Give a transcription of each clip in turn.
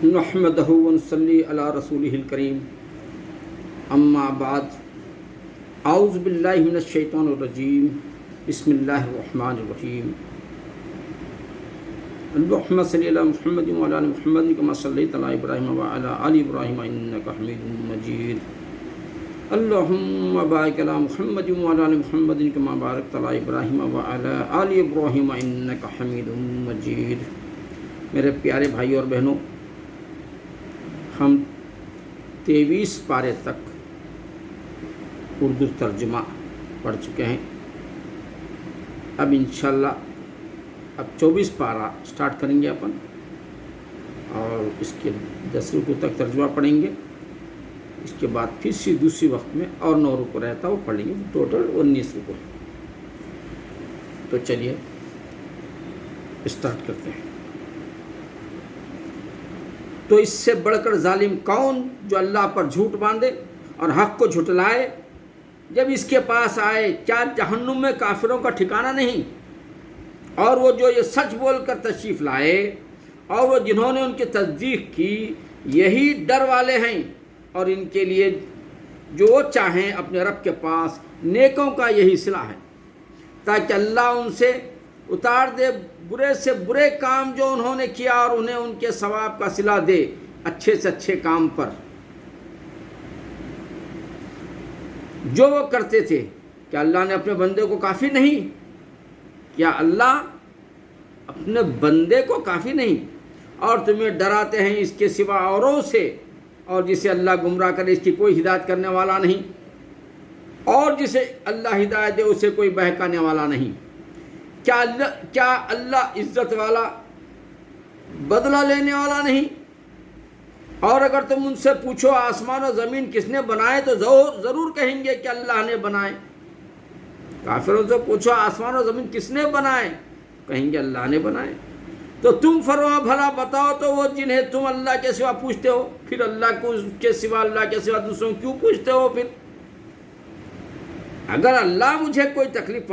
نحمدہ ونصلی علی رسولہ الکریم اما بعد اعوذ باللہ من الشیطان الرجیم بسم اللہ الرحمن الرحیم اللہم صلی علی محمد وعلی آل محمد کما صلیت علی ابراہیم وعلی آل ابراہیم انک حمید مجید اللہم بارک علی محمد وعلی آل محمد کما بارکت علی ابراہیم وعلی آل ابراہیم انک حمید مجید۔ میرے پیارے بھائی اور بہنوں، ہم 23 پارے تک اردو ترجمہ پڑھ چکے ہیں۔ اب انشاءاللہ 24 پارہ سٹارٹ کریں گے اپن، اور اس کے 10 رکوع تک ترجمہ پڑھیں گے۔ اس کے بعد پھر سے دوسری وقت میں اور 9 رکوع رہتا وہ پڑھ لیں گے، ٹوٹل 19 رکوع۔ تو چلیے اسٹارٹ کرتے ہیں۔ تو اس سے بڑھ کر ظالم کون جو اللہ پر جھوٹ باندھے اور حق کو جھٹلائے؟ جب اس کے پاس آئے کیا جہنم میں کافروں کا ٹھکانہ نہیں؟ اور وہ جو یہ سچ بول کر تشریف لائے اور وہ جنہوں نے ان کی تصدیق کی، یہی ڈر والے ہیں، اور ان کے لیے جو وہ چاہیں اپنے رب کے پاس نیکوں کا یہی صلہ ہے، تاکہ اللہ ان سے اتار دے برے سے برے کام جو انہوں نے کیا، اور انہیں ان کے ثواب کا صلہ دے اچھے سے اچھے کام پر جو وہ کرتے تھے۔ کیا اللہ نے اپنے بندے کو کافی نہیں؟ کیا اللہ اپنے بندے کو کافی نہیں؟ اور تمہیں ڈراتے ہیں اس کے سوا اوروں سے، اور جسے اللہ گمراہ کرے اس کی کوئی ہدایت کرنے والا نہیں، اور جسے اللہ ہدایت دے اسے کوئی بہکانے والا نہیں۔ کیا اللہ عزت والا، بدلہ لینے والا نہیں؟ اور اگر تم ان سے پوچھو آسمان و زمین کس نے بنائے تو ضرور کہیں گے کہ اللہ نے بنائے۔ کافروں سے پوچھو آسمان و زمین کس نے بنائے، کہیں گے اللہ نے بنائے۔ تو تم فرماؤ بھلا بتاؤ تو وہ جنہیں تم اللہ کے سوا پوچھتے ہو، پھر اللہ کو کے سوا، اللہ کے سوا دوسروں کیوں پوچھتے ہو؟ پھر اگر اللہ مجھے کوئی تکلیف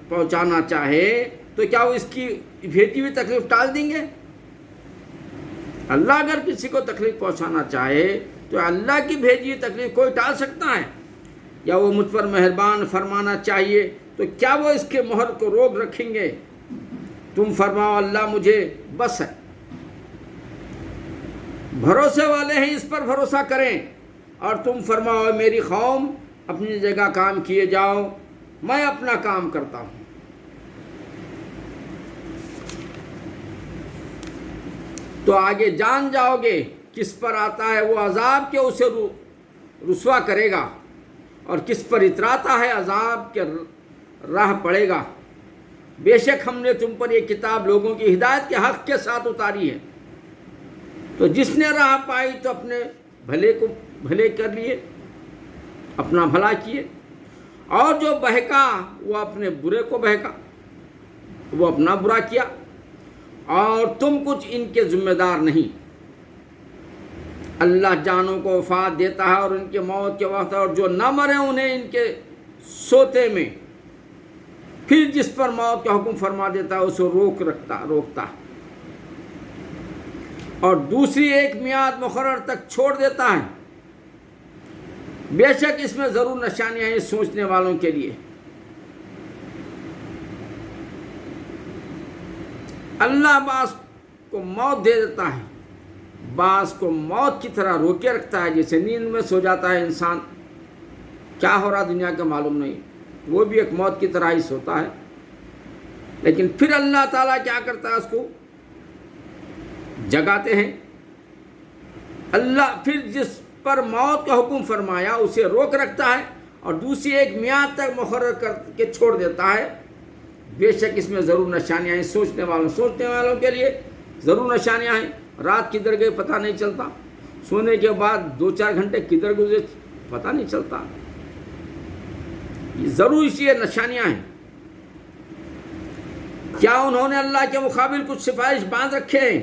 پہنچانا چاہے تو کیا وہ اس کی بھیجی ہوئی تکلیف ٹال دیں گے؟ اللہ اگر کسی کو تکلیف پہنچانا چاہے تو اللہ کی بھیجی ہوئی تکلیف کوئی ٹال سکتا ہے؟ یا وہ مجھ پر مہربان فرمانا چاہیے تو کیا وہ اس کے مہر کو روک رکھیں گے؟ تم فرماؤ اللہ مجھے بس ہے، بھروسے والے ہیں اس پر بھروسہ کریں، اور تم فرماؤ میری قوم اپنی جگہ کام کیے جاؤ، میں اپنا کام کرتا ہوں۔ تو آگے جان جاؤ گے کس پر آتا ہے وہ عذاب کہ اسے رسوا کرے گا، اور کس پر اتراتا ہے عذاب کے راہ پڑے گا۔ بے شک ہم نے تم پر یہ کتاب لوگوں کی ہدایت کے حق کے ساتھ اتاری ہے، تو جس نے راہ پائی تو اپنے بھلے کو بھلے کر لیے، اپنا بھلا کیے، اور جو بہکا وہ اپنے برے کو بہکا، وہ اپنا برا کیا، اور تم کچھ ان کے ذمہ دار نہیں۔ اللہ جانوں کو وفات دیتا ہے اور ان کے موت کے وقت، اور جو نہ مرے انہیں ان کے سوتے میں، پھر جس پر موت کا حکم فرما دیتا ہے اسے روکتا اور دوسری ایک میعاد مقرر تک چھوڑ دیتا ہے۔ بے شک اس میں ضرور نشانیاں ہیں سوچنے والوں کے لیے۔ اللہ بعض کو موت دے دیتا ہے، بعض کو موت کی طرح روکے رکھتا ہے، جیسے نیند میں سو جاتا ہے انسان، کیا ہو رہا دنیا کا معلوم نہیں، وہ بھی ایک موت کی طرح ہی سوتا ہے۔ لیکن پھر اللہ تعالیٰ کیا کرتا ہے، اس کو جگاتے ہیں۔ اللہ پھر جس پر موت کا حکم فرمایا اسے روک رکھتا ہے، اور دوسری ایک میعاد تک مقرر کر کے چھوڑ دیتا ہے۔ بے شک اس میں ضرور نشانیاں ہیں سوچنے والوں کے لیے ضرور نشانیاں ہیں۔ رات کدھر گئی پتہ نہیں چلتا، سونے کے بعد 2-4 گھنٹے کدھر گزرے پتہ نہیں چلتا، یہ ضرور اس لیے نشانیاں ہیں۔ کیا انہوں نے اللہ کے مقابل کچھ سفارش باندھ رکھے ہیں؟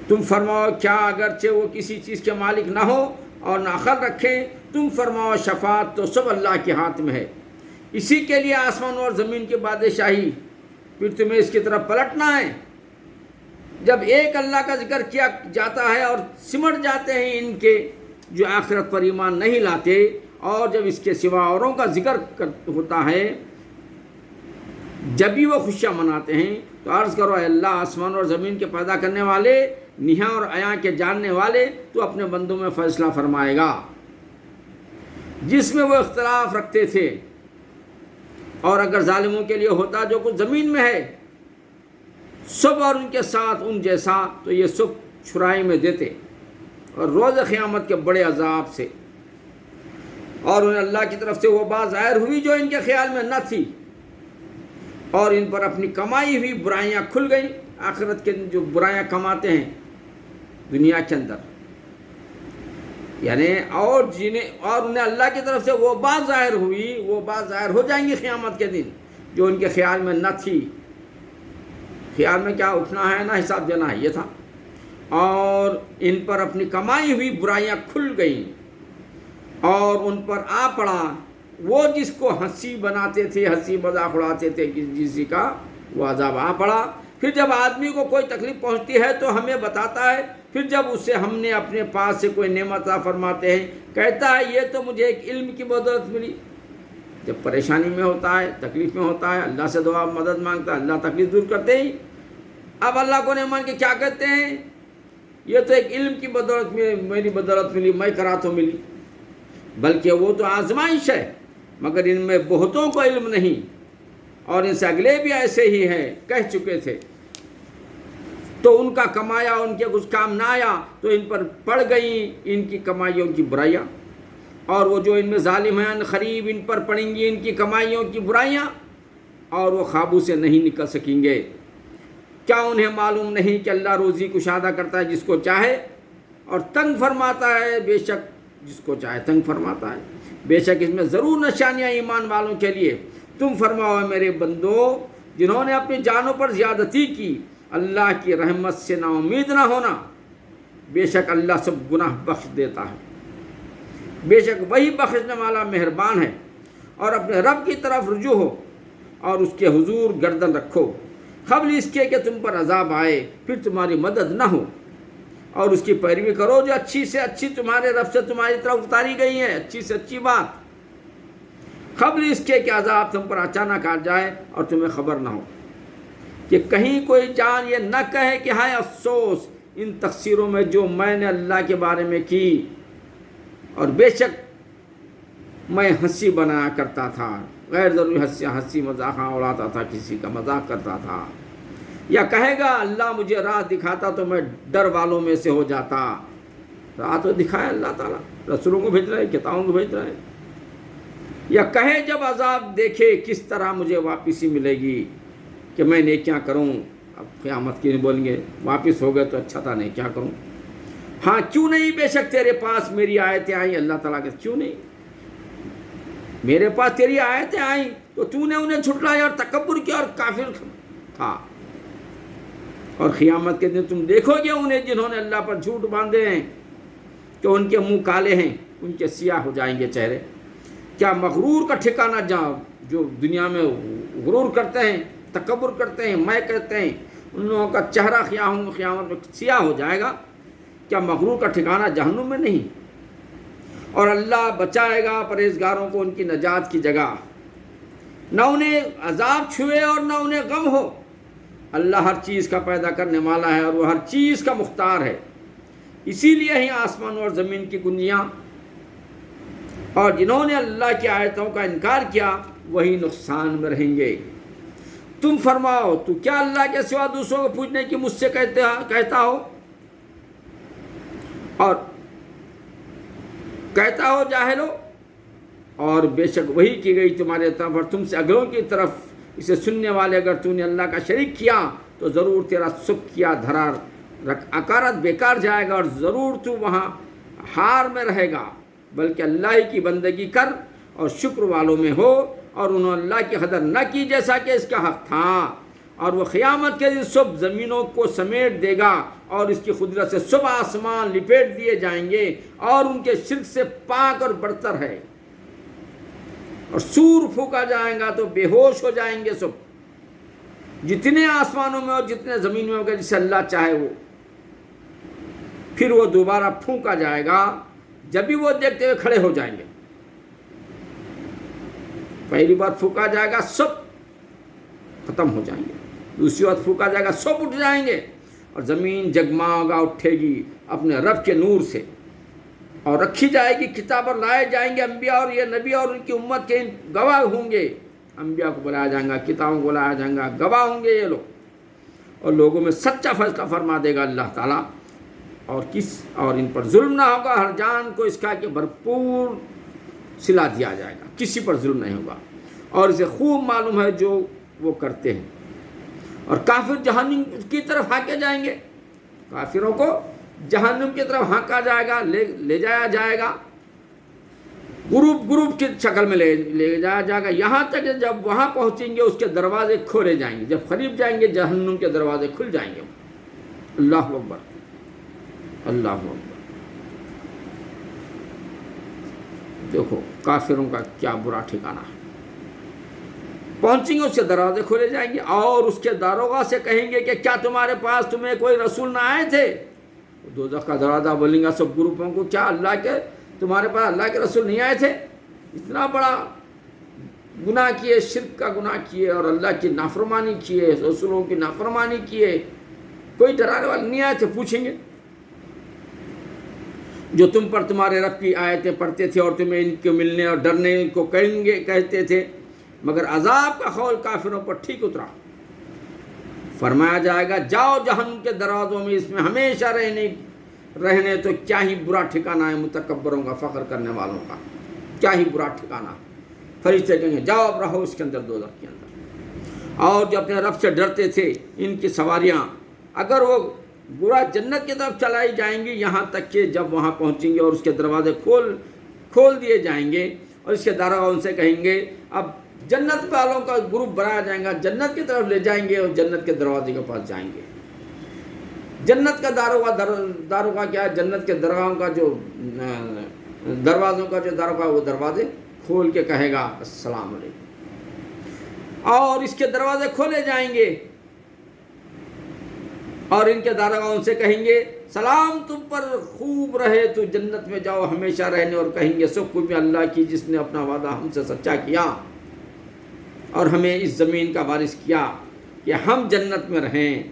تم فرماؤ کیا اگرچہ وہ کسی چیز کے مالک نہ ہو اور نہ عقل رکھیں، تم فرماؤ شفاعت تو سب اللہ کے ہاتھ میں ہے، اسی کے لیے آسمان اور زمین کی بادشاہی، پھر تمہیں اس کی طرف پلٹنا ہے۔ جب ایک اللہ کا ذکر کیا جاتا ہے اور سمٹ جاتے ہیں ان کے جو آخرت پر ایمان نہیں لاتے، اور جب اس کے سوا اوروں کا ذکر ہوتا ہے جب بھی وہ خوشیاں مناتے ہیں، تو عرض کرو اے اللہ آسمان اور زمین کے پیدا کرنے والے، نہاں اور عیاں کے جاننے والے، تو اپنے بندوں میں فیصلہ فرمائے گا جس میں وہ اختلاف رکھتے تھے، اور اگر ظالموں کے لیے ہوتا جو کچھ زمین میں ہے سب اور ان کے ساتھ ان جیسا، تو یہ سب چھرائی میں دیتے اور روز قیامت کے بڑے عذاب سے، اور انہیں اللہ کی طرف سے وہ بات ظاہر ہوئی جو ان کے خیال میں نہ تھی، اور ان پر اپنی کمائی ہوئی برائیاں کھل گئیں۔ آخرت کے جو برائیاں کماتے ہیں دنیا کے اندر، یعنی اور انہیں اللہ کی طرف سے وہ بات ظاہر ہوئی، وہ بات ظاہر ہو جائیں گی قیامت کے دن جو ان کے خیال میں نہ تھی۔ خیال میں کیا اٹھنا ہے نہ حساب دینا ہے، یہ تھا، اور ان پر اپنی کمائی ہوئی برائیاں کھل گئیں، اور ان پر آ پڑا وہ جس کو ہنسی بناتے تھے، ہنسی مذاق اڑاتے تھے کسی کا، وہ عذاب آ پڑا۔ پھر جب آدمی کو کوئی تکلیف پہنچتی ہے تو ہمیں بتاتا ہے، پھر جب اسے ہم نے اپنے پاس سے کوئی نعمت عطا فرماتے ہیں کہتا ہے یہ تو مجھے ایک علم کی بدولت ملی۔ جب پریشانی میں ہوتا ہے، تکلیف میں ہوتا ہے، اللہ سے دعا مدد مانگتا ہے، اللہ تکلیف دور کرتے ہی، اب اللہ کو نہیں مان کے کیا کہتے ہیں، یہ تو ایک علم کی بدولت میری بدولت ملی، میں کرا تو ملی، بلکہ وہ تو آزمائش ہے، مگر ان میں بہتوں کو علم نہیں، اور ان سے اگلے بھی ایسے ہی ہیں، کہہ چکے تھے، تو ان کا کمایا ان کے کچھ کام نہ آیا تو ان پر پڑ گئیں ان کی کمائیوں کی برائیاں، اور وہ جو ان میں ظالم ہیں قریب ان پر پڑیں گی ان کی کمائیوں کی برائیاں، اور وہ قابو سے نہیں نکل سکیں گے۔ کیا انہیں معلوم نہیں کہ اللہ روزی کشادہ کرتا ہے جس کو چاہے، اور تنگ فرماتا ہے بے شک جس کو چاہے تنگ فرماتا ہے، بے شک اس میں ضرور نشانیاں ایمان والوں کے لیے۔ تم فرماؤ میرے بندو، جنہوں نے اپنی جانوں پر زیادتی کی، اللہ کی رحمت سے نا امید نہ ہونا، بے شک اللہ سب گناہ بخش دیتا ہے، بے شک وہی بخشنے والا مہربان ہے۔ اور اپنے رب کی طرف رجوع ہو اور اس کے حضور گردن رکھو، قبل اس کے کہ تم پر عذاب آئے پھر تمہاری مدد نہ ہو، اور اس کی پیروی کرو جو اچھی سے اچھی تمہارے رب سے تمہاری طرف اتاری گئی ہے، اچھی سے اچھی بات، قبل اس کے کہ عذاب تم پر اچانک آ جائے اور تمہیں خبر نہ ہو، کہ کہیں کوئی جان یہ نہ کہے کہ ہائے افسوس ان تقصیروں میں جو میں نے اللہ کے بارے میں کی، اور بے شک میں ہنسی بنایا کرتا تھا، غیر ضروری ہنسی مذاق اڑاتا تھا، کسی کا مذاق کرتا تھا، یا کہے گا اللہ مجھے راہ دکھاتا تو میں ڈر والوں میں سے ہو جاتا۔ راہ تو دکھائے اللہ تعالیٰ، رسولوں کو بھیج رہے ہیں، کتابوں کو بھیج رہے ہیں، یا کہے جب عذاب دیکھے کس طرح مجھے واپسی ملے گی کہ میں نے کیا کروں۔ اب قیامت کی نہیں بولیں گے، واپس ہو گئے تو اچھا تھا، نہیں کیا کروں۔ ہاں کیوں نہیں، بے شک تیرے پاس میری آیتیں آئیں، اللہ تعالیٰ کے کیوں نہیں، میرے پاس تیری آیتیں آئیں تو تو نے انہیں جھٹلایا اور تکبر کیا اور کافر تھا، اور قیامت کے دن تم دیکھو گے انہیں جنہوں نے اللہ پر جھوٹ باندھے ہیں کہ ان کے منہ کالے ہیں، ان کے سیاہ ہو جائیں گے چہرے۔ کیا مغرور کا ٹھکانہ جہاں جو دنیا میں غرور کرتے ہیں، تکبر کرتے ہیں، میں کہتے ہیں، ان لوگوں کا چہرہ قیامت میں سیاہ ہو جائے گا، کیا مغرور کا ٹھکانہ جہنم میں نہیں؟ اور اللہ بچائے گا پرہیزگاروں کو ان کی نجات کی جگہ، نہ انہیں عذاب چھوئے اور نہ انہیں غم ہو۔ اللہ ہر چیز کا پیدا کرنے والا ہے اور وہ ہر چیز کا مختار ہے، اسی لیے ہی آسمان اور زمین کی کنجیاں، اور جنہوں نے اللہ کی آیتوں کا انکار کیا وہی نقصان میں رہیں گے۔ تم فرماؤ تو کیا اللہ کے سوا دوسروں کو پوچھنے کی مجھ سے کہتا ہو، اور کہتا ہو جاہلو، اور بے شک وہی کی گئی تمہارے طرف اور تم سے اگلوں کی طرف، اسے سننے والے اگر تو نے اللہ کا شریک کیا تو ضرور تیرا سب کیا دھرا اکارت بیکار جائے گا، اور ضرور تو وہاں ہار میں رہے گا، بلکہ اللہ ہی کی بندگی کر اور شکر والوں میں ہو، اور انہوں نے اللہ کی قدر نہ کی جیسا کہ اس کا حق تھا، اور وہ قیامت کے دن سب زمینوں کو سمیٹ دے گا اور اس کی قدرت سے سب آسمان لپیٹ دیے جائیں گے، اور ان کے شرک سے پاک اور برتر ہے، اور سور پھونکا جائے گا تو بے ہوش ہو جائیں گے سب، جتنے آسمانوں میں اور جتنے زمین میں ہوگا جسے اللہ چاہے وہ. پھر وہ دوبارہ پھونکا جائے گا. جب بھی وہ دیکھتے ہوئے کھڑے ہو جائیں گے. پہلی بار پھونکا جائے گا سب ختم ہو جائیں گے. دوسری بار پھونکا جائے گا سب اٹھ جائیں گے اور زمین جگمگا اٹھے گی اپنے رب کے نور سے, اور رکھی جائے گی کتاب اور لائے جائیں گے انبیاء اور یہ نبی اور ان کی امت کے گواہ ہوں گے. انبیاء کو بلایا جائے گا, کتابوں کو بلایا جائے گا, گواہ ہوں گے یہ لوگ, اور لوگوں میں سچا فیصلہ فرما دے گا اللہ تعالیٰ. اور ان پر ظلم نہ ہوگا. ہر جان کو اس کا کہ بھرپور صلہ دیا جائے گا, کسی پر ظلم نہیں ہوگا. اور اسے خوب معلوم ہے جو وہ کرتے ہیں. اور کافر جہنم کی طرف ہانکے جائیں گے. کافروں کو جہنم کی طرف ہانکا جائے گا, لے جایا جائے گا, گروپ کی شکل میں لے جایا جائے گا, یہاں تک کہ جب وہاں پہنچیں گے اس کے دروازے کھولے جائیں گے. جب قریب جائیں گے جہنم کے دروازے کھل جائیں گے. اللہ اکبر, اللہ اکبر. دیکھو کافروں کا کیا برا ٹھکانہ ہے. پہنچیں گے اس کے دروازے کھولے جائیں گے, اور اس کے داروغہ سے کہیں گے کہ کیا تمہیں کوئی رسول نہ آئے تھے. دوزخ کا دروازہ بولیں گا سب گروپوں کو, کیا تمہارے پاس اللہ کے رسول نہیں آئے تھے. اتنا بڑا گناہ کیے, شرک کا گناہ کیے, اور اللہ کی نافرمانی کیے, رسولوں کی نافرمانی کیے, کوئی ڈرانے والے نہیں آئے تھے. پوچھیں گے جو تم پر تمہارے رب کی آیتیں پڑھتے تھے اور تمہیں ان کے ملنے اور ڈرنے کو کہتے تھے, مگر عذاب کا خول کافروں پر ٹھیک اترا. فرمایا جائے گا جاؤ جہنم کے دروازوں میں, اس میں ہمیشہ رہنے تو کیا ہی برا ٹھکانہ ہے متکبروں کا, فخر کرنے والوں کا, کیا ہی برا ٹھکانہ. فرشتے کہیں گے جاؤ اب رہو اس کے اندر, دوزخ کے اندر. اور جو اپنے رب سے ڈرتے تھے ان کی سواریاں اگر وہ برا جنت کی طرف چلائی جائیں گی, یہاں تک کہ جب وہاں پہنچیں گے اور اس کے دروازے کھول دیے جائیں گے, اور اس کے داروغہ ان سے کہیں گے اب جنت والوں کا گروپ بنایا جائے گا, جنت کی طرف لے جائیں گے اور جنت کے دروازے کے پاس جائیں گے. جنت کا داروغہ کیا ہے, جنت کے دروازوں کا جو داروغہ وہ دروازے کھول کے کہے گا السلام علیکم, اور اس کے دروازے کھولے جائیں گے, اور ان کے داروغہ ان سے کہیں گے سلام تم پر, خوب رہے تو جنت میں جاؤ ہمیشہ رہنے. اور کہیں گے سب خوبی اللہ کی جس نے اپنا وعدہ ہم سے سچا کیا اور ہمیں اس زمین کا وارث کیا کہ ہم جنت میں رہیں,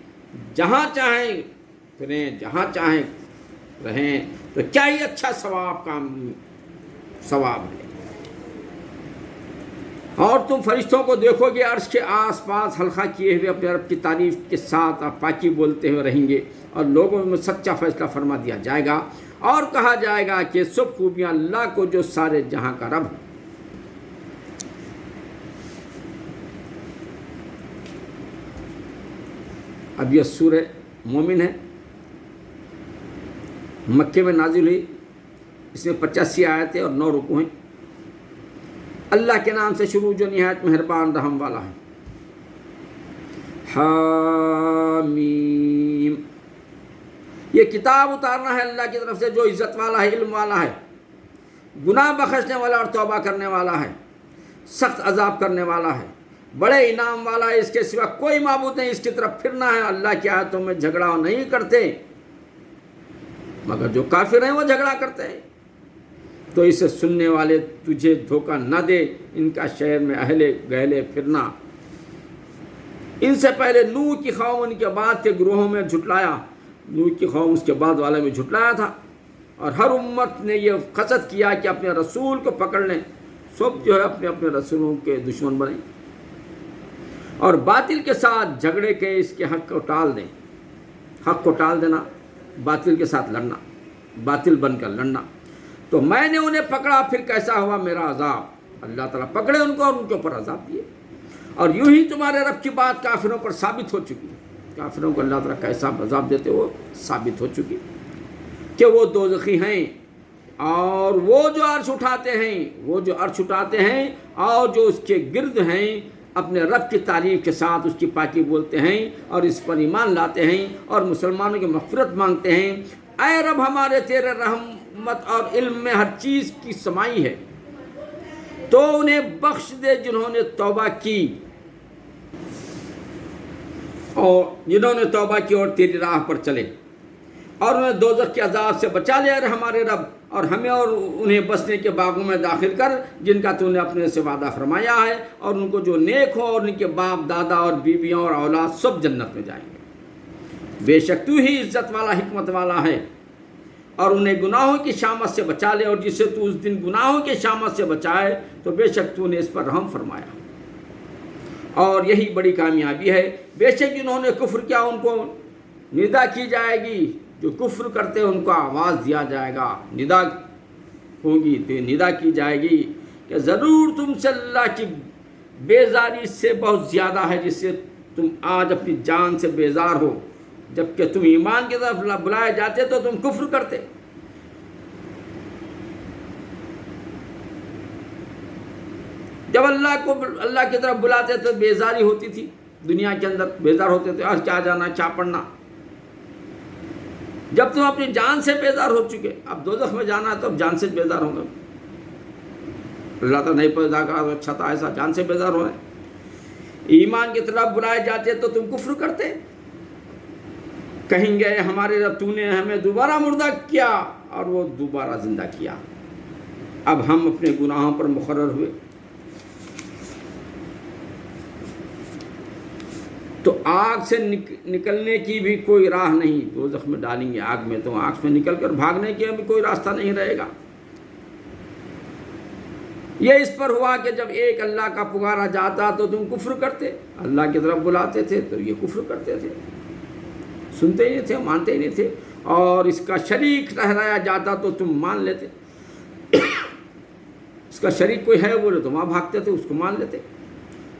جہاں چاہیں پھریں, جہاں چاہیں رہیں. تو کیا ہی اچھا ثواب ہے. اور تم فرشتوں کو دیکھو گے عرش کے آس پاس حلقہ کیے ہوئے اپنے رب کی تعریف کے ساتھ اور پاکی بولتے ہوئے رہیں گے, اور لوگوں میں سچا فیصلہ فرما دیا جائے گا, اور کہا جائے گا کہ سب خوبیاں اللہ کو جو سارے جہاں کا رب ہے. اب یہ سورہ مومن ہے, مکے میں نازل ہوئی, اس میں 85 آیتیں اور 9 رکوع ہیں. اللہ کے نام سے شروع جو نہایت مہربان رحم والا ہے. حامیم, یہ کتاب اتارنا ہے اللہ کی طرف سے جو عزت والا ہے, علم والا ہے, گناہ بخشنے والا اور توبہ کرنے والا ہے, سخت عذاب کرنے والا ہے, بڑے انعام والا ہے. اس کے سوا کوئی معبود نہیں, اس کی طرف پھرنا ہے. اللہ کی آیتوں میں جھگڑا نہیں کرتے, مگر جو کافر ہیں وہ جھگڑا کرتے ہیں. تو اسے سننے والے تجھے دھوکہ نہ دے, ان کا شہر میں اہل گہلے پھرنا. ان سے پہلے نوح کی قوم ان کے بعد کے گروہوں میں جھٹلایا. نوح کی قوم اس کے بعد والے میں جھٹلایا تھا, اور ہر امت نے یہ قصد کیا کہ اپنے رسول کو پکڑ لیں. سب جو ہے اپنے اپنے رسولوں کے دشمن بنیں اور باطل کے ساتھ جھگڑے کے اس کے حق کو ٹال دیں. حق کو ٹال دینا, باطل کے ساتھ لڑنا, باطل بن کر لڑنا. تو میں نے انہیں پکڑا, پھر کیسا ہوا میرا عذاب. اللہ تعالیٰ پکڑے ان کو اور ان کے اوپر عذاب دیے. اور یوں ہی تمہارے رب کی بات کافروں پر ثابت ہو چکی. کافروں کو اللہ تعالیٰ کیسا عذاب دیتے وہ ثابت ہو چکی کہ وہ دوزخی ہیں, اور وہ جو عرش اٹھاتے ہیں اور جو اس کے گرد ہیں اپنے رب کی تعریف کے ساتھ اس کی پاکی بولتے ہیں اور اس پر ایمان لاتے ہیں اور مسلمانوں کی مغفرت مانگتے ہیں. اے رب ہمارے تیرے رحمت اور علم میں ہر چیز کی سمائی ہے, تو انہیں بخش دے جنہوں نے توبہ کی اور جنہوں نے توبہ کی اور تیری راہ پر چلے اور انہیں دوزخ کے عذاب سے بچا لیا ہے ہمارے رب، اور ہمیں اور انہیں بسنے کے باغوں میں داخل کر جن کا تو نے اپنے سے وعدہ فرمایا ہے، اور ان کو جو نیک ہو اور ان کے باپ دادا اور بیویاں اور اولاد سب جنت میں جائیں گے۔ بے شک تو ہی عزت والا حکمت والا ہے، اور انہیں گناہوں کی شامت سے بچا لے، اور جسے تو اس دن گناہوں کی شامت سے بچائے تو بے شک تو نے اس پر رحم فرمایا، اور یہی بڑی کامیابی ہے۔ بے شک انہوں نے کفر کیا ان کو ندا کی جائے گی، جو کفر کرتے ان کو آواز دیا جائے گا، ندا ہوگی تو ندا کی جائے گی کہ ضرور تم سے اللہ کی بیزاری سے بہت زیادہ ہے، جس سے تم آج اپنی جان سے بیزار ہو، جبکہ تم ایمان کی طرف بلائے جاتے تو تم کفر کرتے۔ جب اللہ کی طرف بلاتے تو بیزاری ہوتی تھی، دنیا کے اندر بیزار ہوتے تھے، آج کیا جانا کیا پڑھنا۔ جب تم اپنی جان سے بیزار ہو چکے، اب دوزخ میں جانا ہے تو اب جان سے بیزار ہوں گے۔ اللہ تعالیٰ نہیں پیدا کرا تو اچھا تھا، ایسا جان سے بیزار ہو رہے ہیں۔ ایمان کی طرف بلائے جاتے تو تم کفر کرتے، کہیں گے ہمارے رب تو نے ہمیں دوبارہ مردہ کیا، اور وہ دوبارہ زندہ کیا۔ اب ہم اپنے گناہوں پر مقرر ہوئے، تو آگ سے نکلنے کی بھی کوئی راہ نہیں، دوزخ میں ڈالیں گے آگ میں، تو آگ میں نکل کر بھاگنے کی بھی کوئی راستہ نہیں رہے گا۔ یہ اس پر ہوا کہ جب ایک اللہ کا پکارا جاتا تو تم کفر کرتے، اللہ کی طرف بلاتے تھے تو یہ کفر کرتے تھے، سنتے ہی نہیں تھے، مانتے ہی نہیں تھے، اور اس کا شریک ٹھہرایا جاتا تو تم مان لیتے، اس کا شریک کوئی ہے بولے تو وہاں بھاگتے تھے، اس کو مان لیتے۔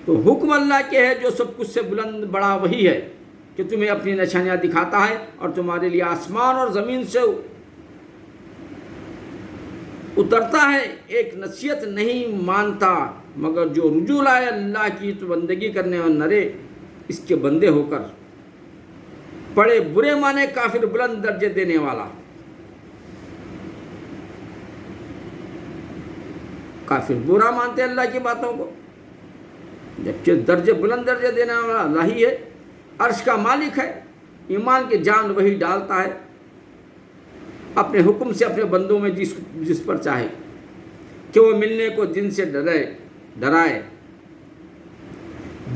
تو حکم اللہ کے ہے جو سب کچھ سے بلند بڑا وہی ہے کہ تمہیں اپنی نشانیاں دکھاتا ہے، اور تمہارے لیے آسمان اور زمین سے اترتا ہے، ایک نصیحت نہیں مانتا مگر جو رجوع لائے اللہ کی تو بندگی کرنے اور نرے اس کے بندے ہو کر، بڑے برے معنی کافر بلند درجے دینے والا، کافر برا مانتے اللہ کی باتوں کو، جبکہ درجے بلند درجے دینے والا اللہ ہی ہے، عرش کا مالک ہے، ایمان کی جان وہی ڈالتا ہے اپنے حکم سے اپنے بندوں میں جس پر چاہے، کہ وہ ملنے کو دن سے ڈرائے،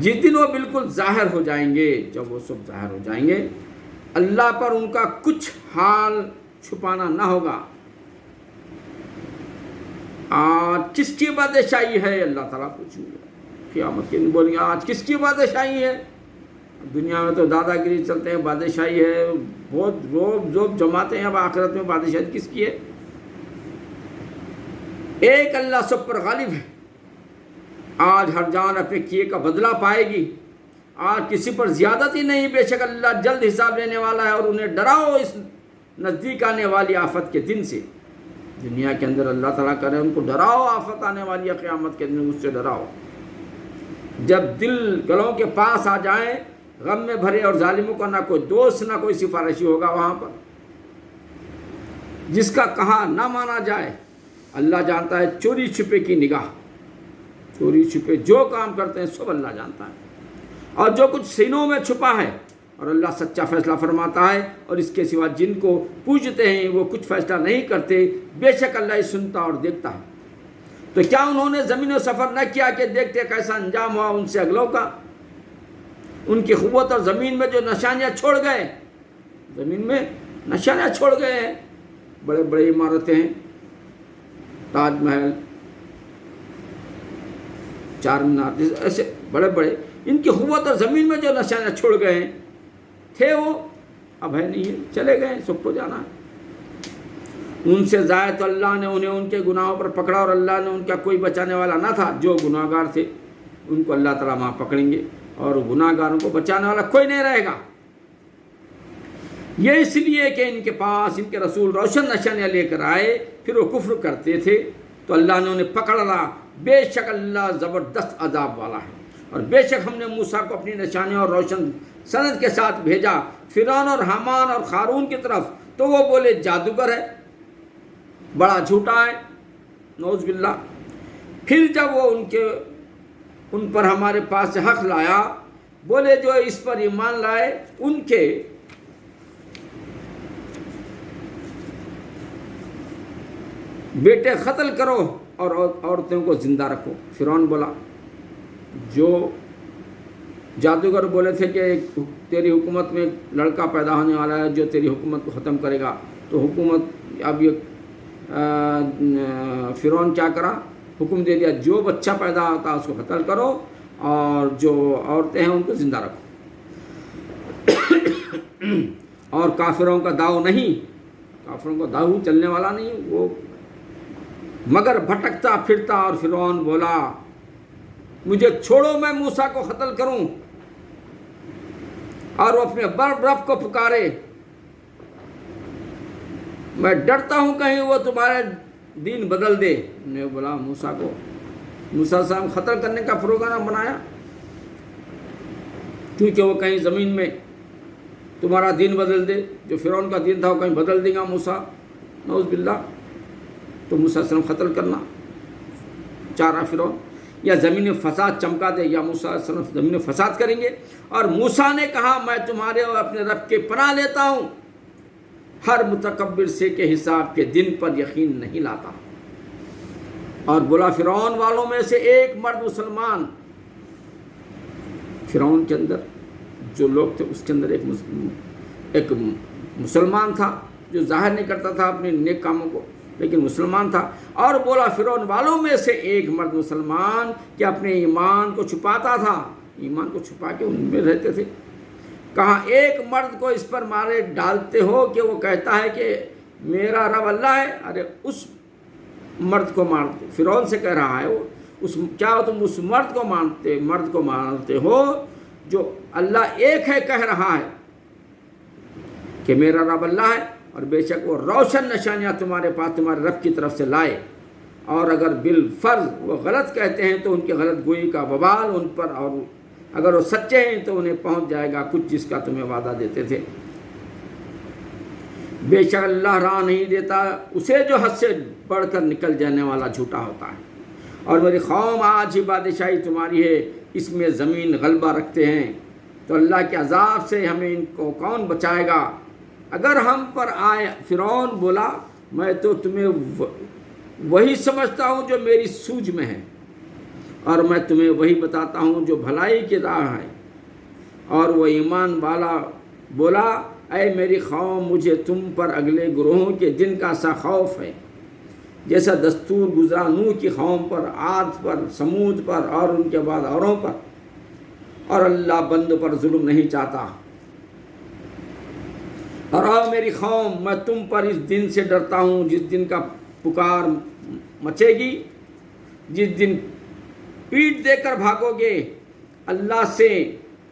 جس دن وہ بالکل ظاہر ہو جائیں گے، جب وہ سب ظاہر ہو جائیں گے اللہ پر ان کا کچھ حال چھپانا نہ ہوگا۔ آج کس کی بادشاہی ہے، اللہ تعالیٰ پوچھیں گے قیامت کے دن، بولیں گے آج کس کی بادشاہی ہے۔ دنیا میں تو دادا گیری چلتے ہیں، بادشاہی ہے، بہت روب جوب جماتے ہیں، اب آخرت میں بادشاہی کس کی ہے؟ ایک اللہ سب پر غالب ہے، آج ہر جان اپنے کیے کا بدلہ پائے گی، آج کسی پر زیادتی نہیں، بے شک اللہ جلد حساب لینے والا ہے، اور انہیں ڈراؤ اس نزدیک آنے والی آفت کے دن سے۔ دنیا کے اندر اللہ تعالیٰ کرے ان کو ڈراؤ، آفت آنے والی ہے قیامت کے دن، اس سے ڈراؤ، جب دل گلوں کے پاس آ جائیں، غم میں بھرے، اور ظالموں کا نہ کوئی دوست نہ کوئی سفارشی ہوگا وہاں پر، جس کا کہا نہ مانا جائے۔ اللہ جانتا ہے چوری چھپے کی نگاہ، چوری چھپے جو کام کرتے ہیں سب اللہ جانتا ہے، اور جو کچھ سینوں میں چھپا ہے، اور اللہ سچا فیصلہ فرماتا ہے، اور اس کے سوا جن کو پوجتے ہیں وہ کچھ فیصلہ نہیں کرتے، بے شک اللہ ہی سنتا اور دیکھتا ہے۔ تو کیا انہوں نے زمین و سفر نہ کیا کہ دیکھتے کیسا انجام ہوا ان سے اگلوں کا؟ ان کی قوت اور زمین میں جو نشانیاں چھوڑ گئے، زمین میں نشانیاں چھوڑ گئے ہیں، بڑے بڑے عمارتیں ہیں، تاج محل، چار مینار، ایسے بڑے بڑے، ان کی قوت اور زمین میں جو نشانیاں چھوڑ گئے ہیں، تھے وہ اب ہے نہیں ہے، چلے گئے، سب کو جانا ہے۔ ان سے زائد تو اللہ نے انہیں ان کے گناہوں پر پکڑا، اور اللہ نے ان کا کوئی بچانے والا نہ تھا، جو گناہ گار تھے ان کو اللہ تعالیٰ وہاں پکڑیں گے، اور گناہ گاروں کو بچانے والا کوئی نہیں رہے گا۔ یہ اس لیے کہ ان کے پاس ان کے رسول روشن نشانیاں لے کر آئے، پھر وہ کفر کرتے تھے تو اللہ نے انہیں پکڑ لا، بے شک اللہ زبردست عذاب والا ہے۔ اور بے شک ہم نے موسیٰ کو اپنی نشانیوں اور روشن سند کے ساتھ بھیجا فرعون اور حامان اور قارون کی طرف، تو وہ بولے جادوگر ہے، بڑا جھوٹا ہے، نعوذ باللہ۔ پھر جب وہ ان پر ہمارے پاس سے حق لایا بولے جو اس پر ایمان لائے ان کے بیٹے قتل کرو اور عورتوں کو زندہ رکھو۔ فرعون بولا، جو جادوگر بولے تھے کہ تیری حکومت میں لڑکا پیدا ہونے والا ہے جو تیری حکومت کو ختم کرے گا، تو حکومت اب یہ فرعون کیا کرا، حکم دے دیا جو بچہ پیدا ہوتا اس کو قتل کرو اور جو عورتیں ہیں ان کو زندہ رکھو۔ اور کافروں کا داؤ نہیں، کافروں کا داؤ چلنے والا نہیں، وہ مگر بھٹکتا پھرتا۔ اور فرعون بولا مجھے چھوڑو، میں موسیٰ کو قتل کروں۔ اور وہ اپنے رب کو پکارے، میں ڈرتا ہوں کہیں وہ تمہارے دین بدل دے۔ نے بولا موسیٰ کو، موسیٰ علیہ السلام قتل کرنے کا پروگرام بنایا کیونکہ وہ کہیں زمین میں تمہارا دین بدل دے، جو فرعون کا دین تھا وہ کہیں بدل دے گا موسیٰ، نعوذ باللہ، تو موسیٰ علیہ السلام قتل کرنا چاہ رہا فرعون، یا زمین میں فساد چمکا دے، یا موسیٰ علیہ السلام زمین میں فساد کریں گے۔ اور موسیٰ نے کہا میں تمہارے اور اپنے رب کے پناہ لیتا ہوں، ہر متکبر سے کے حساب کے دن پر یقین نہیں لاتا۔ اور بولا فرعون والوں میں سے ایک مرد مسلمان، فرعون کے اندر جو لوگ تھے اس کے اندر ایک مسلمان تھا جو ظاہر نہیں کرتا تھا اپنے نیک کاموں کو، لیکن مسلمان تھا۔ اور بولا فرعون والوں میں سے ایک مرد مسلمان کہ اپنے ایمان کو چھپاتا تھا، ایمان کو چھپا کے ان میں رہتے تھے۔ کہا ایک مرد کو اس پر مارے ڈالتے ہو کہ وہ کہتا ہے کہ میرا رب اللہ ہے۔ ارے اس مرد کو مارتے، فرعون سے کہہ رہا ہے وہ، کیا تم اس مرد کو مارتے ہو جو اللہ ایک ہے کہہ رہا ہے کہ میرا رب اللہ ہے، اور بے شک وہ روشن نشانیاں تمہارے پاس تمہارے رب کی طرف سے لائے، اور اگر بالفرض وہ غلط کہتے ہیں تو ان کی غلط گوئی کا وبال ان پر، اور اگر وہ سچے ہیں تو انہیں پہنچ جائے گا کچھ جس کا تمہیں وعدہ دیتے تھے۔ بے شک اللہ راہ نہیں دیتا اسے جو حد سے بڑھ کر نکل جانے والا جھوٹا ہوتا ہے۔ اور میری قوم آج ہی بادشاہی تمہاری ہے، اس میں زمین غلبہ رکھتے ہیں، تو اللہ کے عذاب سے ہمیں ان کو کون بچائے گا اگر ہم پر آئے۔ فرعون بولا میں تو تمہیں وہی سمجھتا ہوں جو میری سوجھ میں ہے، اور میں تمہیں وہی بتاتا ہوں جو بھلائی کی راہ ہے۔ اور وہ ایمان والا بولا اے میری قوم مجھے تم پر اگلے گروہوں کے دن کا سا خوف ہے، جیسا دستور گزرا نوح کی قوم پر، عاد پر، سمود پر اور ان کے بعد اوروں پر، اور اللہ بندوں پر ظلم نہیں چاہتا۔ اور اے میری قوم میں تم پر اس دن سے ڈرتا ہوں جس دن کا پکار مچے گی، جس دن پیٹ دے کر بھاگو گے، اللہ سے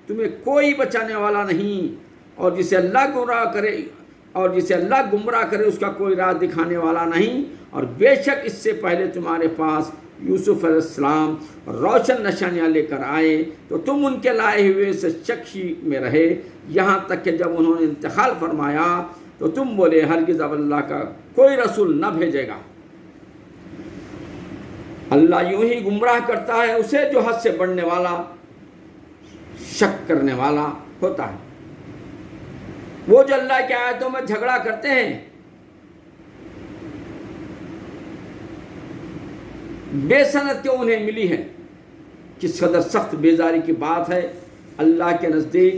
تمہیں کوئی بچانے والا نہیں، اور جسے اللہ گمراہ کرے اس کا کوئی راہ دکھانے والا نہیں۔ اور بے شک اس سے پہلے تمہارے پاس یوسف علیہ السلام روشن نشانیاں لے کر آئے تو تم ان کے لائے ہوئے سے شک ہی میں رہے، یہاں تک کہ جب انہوں نے انتقال فرمایا تو تم بولے ہرگز اب اللہ کا کوئی رسول نہ بھیجے گا۔ اللہ یوں ہی گمراہ کرتا ہے اسے جو حد سے بڑھنے والا، شک کرنے والا ہوتا ہے۔ وہ جو اللہ کی آیتوں میں جھگڑا کرتے ہیں، بے سند کیوں انہیں ملی ہے، کس قدر سخت بیزاری کی بات ہے اللہ کے نزدیک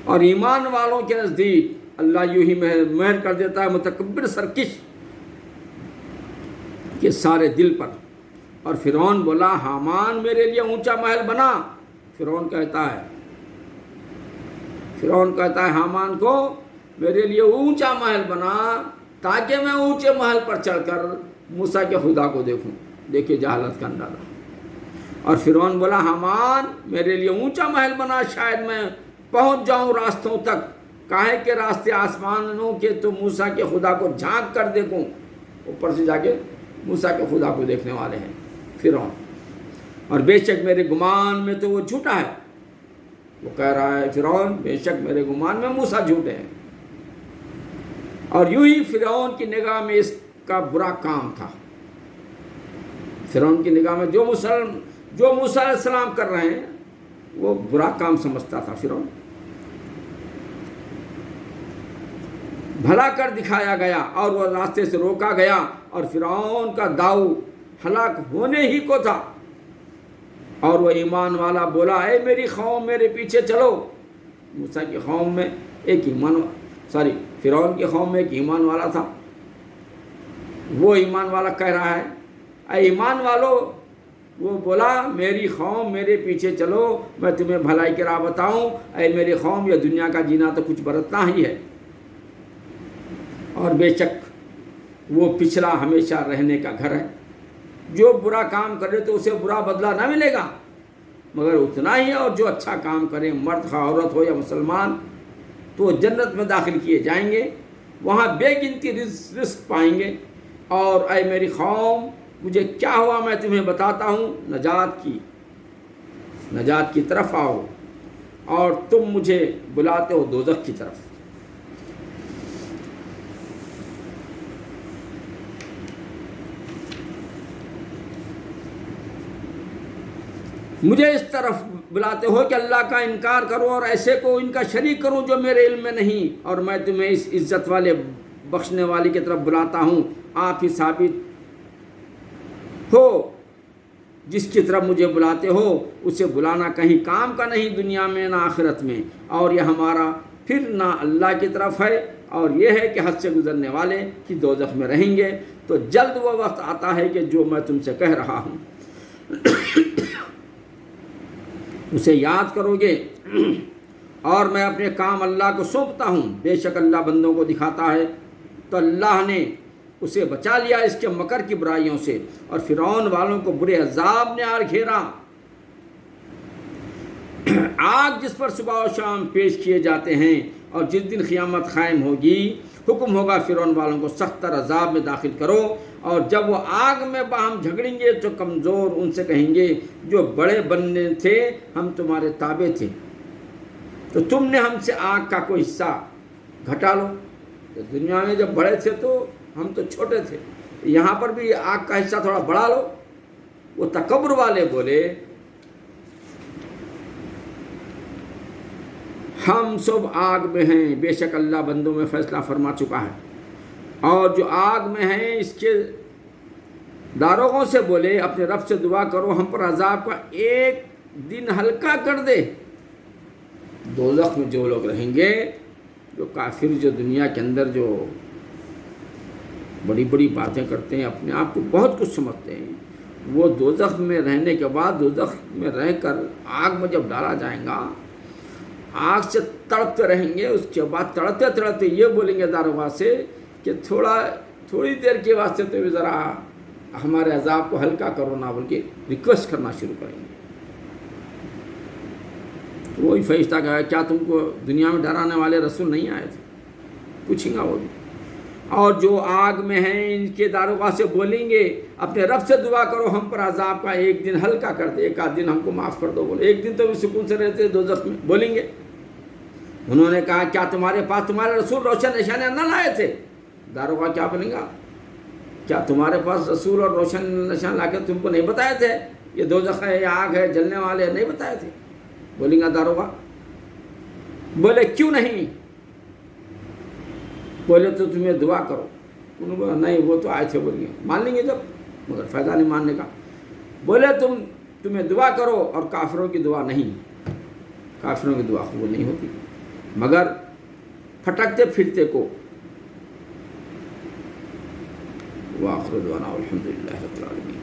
اور ایمان والوں کے نزدیک۔ اللہ یوں ہی مہر کر دیتا ہے متکبر سرکش کے سارے دل پر۔ اور فرعون بولا حامان میرے لیے اونچا محل بنا۔ فرعون کہتا ہے حامان کو میرے لیے اونچا محل بنا تاکہ میں اونچے محل پر چڑھ کر موسیٰ کے خدا کو دیکھوں۔ دیکھیے جہالت کا اندازہ۔ اور فرعون بولا حامان میرے لیے اونچا محل بنا، شاید میں پہنچ جاؤں راستوں تک، کاہے کے راستے آسمانوں کے، تو موسیٰ کے خدا کو جھانک کر دیکھوں۔ اوپر سے جا کے موسیٰ کے خدا کو دیکھنے والے ہیں فرعون۔ اور بے شک میرے گمان میں تو وہ جھوٹا ہے، وہ کہہ رہا ہے فرعون بے شک میرے گمان میں موسیٰ جھوٹے ہیں۔ اور یوں ہی فرعون کی نگاہ میں اس کا برا کام تھا۔ فرعون کی نگاہ میں جو جو موسیٰ علیہ السلام کر رہے ہیں وہ برا کام سمجھتا تھا فرعون. بھلا کر دکھایا گیا اور وہ راستے سے روکا گیا اور فرعون کا داؤ ہلاک ہونے ہی کو تھا. اور وہ ایمان والا بولا اے میری قوم میرے پیچھے چلو. موسیٰ کی قوم میں فرعون کی قوم میں ایک ایمان والا تھا. وہ ایمان والا کہہ رہا ہے اے ایمان والو، وہ بولا میری قوم میرے پیچھے چلو، میں تمہیں بھلائی کی راہ بتاؤں. اے میری قوم، یہ دنیا کا جینا تو کچھ برتنا ہی ہے، اور بے شک وہ پچھلا ہمیشہ رہنے کا گھر ہے. جو برا کام کرے تو اسے برا بدلہ نہ ملے گا مگر اتنا ہی، اور جو اچھا کام کرے مرد خواہ عورت ہو یا مسلمان تو وہ جنت میں داخل کیے جائیں گے، وہاں بے گنتی رزق پائیں گے. اور اے میری قوم، مجھے کیا ہوا میں تمہیں بتاتا ہوں، نجات کی طرف آؤ، اور تم مجھے بلاتے ہو دوزخ کی طرف. مجھے اس طرف بلاتے ہو کہ اللہ کا انکار کرو اور ایسے کو ان کا شریک کروں جو میرے علم میں نہیں، اور میں تمہیں اس عزت والے بخشنے والی کی طرف بلاتا ہوں. آپ ہی ثابت ہو، جس کی طرف مجھے بلاتے ہو اسے بلانا کہیں کام کا نہیں دنیا میں نہ آخرت میں، اور یہ ہمارا پھر نہ اللہ کی طرف ہے، اور یہ ہے کہ حد سے گزرنے والے کہ دوزخ میں رہیں گے. تو جلد وہ وقت آتا ہے کہ جو میں تم سے کہہ رہا ہوں اسے یاد کرو گے، اور میں اپنے کام اللہ کو سونپتا ہوں. بے شک اللہ بندوں کو دکھاتا ہے. تو اللہ نے اسے بچا لیا اس کے مکر کی برائیوں سے، اور فرعون والوں کو برے عذاب نے آر گھیرا. آگ جس پر صبح و شام پیش کیے جاتے ہیں، اور جس دن قیامت قائم ہوگی حکم ہوگا فرعون والوں کو سخت تر عذاب میں داخل کرو. اور جب وہ آگ میں باہم جھگڑیں گے تو کمزور ان سے کہیں گے جو بڑے بننے تھے ہم تمہارے تابع تھے، تو تم نے ہم سے آگ کا کوئی حصہ گھٹا لو. دنیا میں جب بڑے تھے تو ہم تو چھوٹے تھے، یہاں پر بھی آگ کا حصہ تھوڑا بڑھا لو. وہ تکبر والے بولے ہم سب آگ میں ہیں، بے شک اللہ بندوں میں فیصلہ فرما چکا ہے. اور جو آگ میں ہیں اس کے داروغوں سے بولے اپنے رب سے دعا کرو ہم پر عذاب کا ایک دن ہلکا کر دے. دوزخ میں جو لوگ رہیں گے، جو کافر، جو دنیا کے اندر جو بڑی بڑی باتیں کرتے ہیں، اپنے آپ کو بہت کچھ سمجھتے ہیں، وہ دوزخ میں رہنے کے بعد دوزخ میں رہ کر آگ میں جب ڈالا جائیں گا، آگ سے تڑپتے رہیں گے. اس کے بعد تڑپتے تڑپتے یہ بولیں گے داروغہ سے کہ تھوڑی دیر کے واسطے تو ذرا ہمارے عذاب کو ہلکا کرو نا، بلکہ ریکویسٹ کرنا شروع کریں گے. وہی فرشتہ کہا کیا تم کو دنیا میں ڈرانے والے رسول نہیں آئے تھے، پوچھیں گا وہ بھی. اور جو آگ میں ہیں ان کے داروغہ سے بولیں گے اپنے رب سے دعا کرو ہم پر عذاب کا ایک دن ہلکا کر دے، ایک آدھ دن ہم کو معاف کر دو. بولے ایک دن تو بھی سکون سے رہتے دوزخ میں. بولیں گے انہوں نے کہا کیا تمہارے پاس تمہارے رسول روشن نشانیاں نہ لائے تھے؟ داروغہ کیا بولیں گا، کیا تمہارے پاس رسول اور روشن نشان لا کے تم کو نہیں بتائے تھے یہ دوزخ ہے، یہ آگ ہے، جلنے والے نہیں بتائے تھے؟ بولیں گا داروغہ. بولے کیوں نہیں؟ بولے تو تمہیں دعا کرو. انہوں نے کہا نہیں وہ تو آئے تھے. بولیے مان لیں گے جب، مگر فائدہ نہیں ماننے کا. بولے تمہیں دعا کرو، اور کافروں کی دعا نہیں، کافروں کی دعا قبول نہیں ہوتی مگر پھٹکتے پھرتے کو. وآخر دعوانا الحمدللہ رب العالمین.